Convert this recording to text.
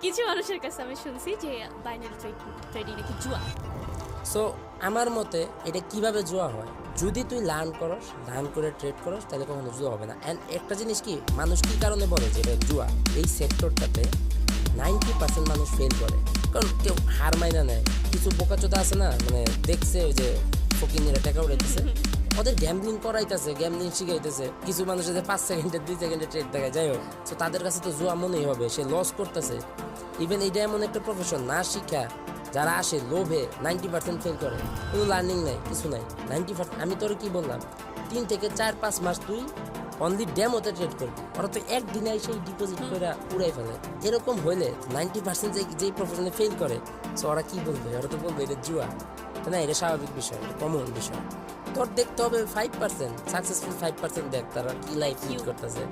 কিছু মানুষের কাছে আমি শুনছি যে বাইনারি ট্রেডিং নাকি জুয়া। সো আমার মতে এটা কিভাবে জুয়া হয়, যদি তুই লার্ন করস, লার্ন করে ট্রেড করস, তাহলে কখনো জুয়া হবে না। অ্যান্ড একটা জিনিস কি, মানুষ কী কারণে বলে যে এটা জুয়া, এই সেক্টরটাতে 90% মানুষ ফেল করে, কারণ কেউ হার মাইনা নেয়। কিছু বোকাচোদা আছে না, মানে দেখছে ওই যে ফকিনিরা টাকা উড়াইতেছে, ওদের গ্যাম্বলিং করাইতেছে, গ্যাম্বলিং শিখাইতেছে। কিছু মানুষের যে 5 সেকেন্ডে 2 সেকেন্ডে ট্রেড দেখায়, যাই হোক, তো তাদের কাছে তো জুয়া মনেই হবে, সে লস করতেছে। ইভেন এইটা এমন একটা প্রফেশন, না শিক্ষা যারা আসে লোভে 90% ফেল করে, কোনো লার্নিং নাই, কিছু নাই। 90%, আমি তোর কি বললাম, 3 থেকে 4-5 মাস তুই অনলি ডেমোতে ট্রেড করবি, ওরা তো একদিনে সেই ডিপোজিট করে উড়াই ফেলে। এরকম হইলে 90% যেই প্রফেশনে ফেল করে, সো ওরা কি বলবে, ওরা তো বলবে এটা জুয়া। না, এটা স্বাভাবিক বিষয়, এটা কমন বিষয়। তোর দেখতে হবে 5%, সাকসেসফুল 5% দেখ তারা কি লাইফ লিড করতেছে।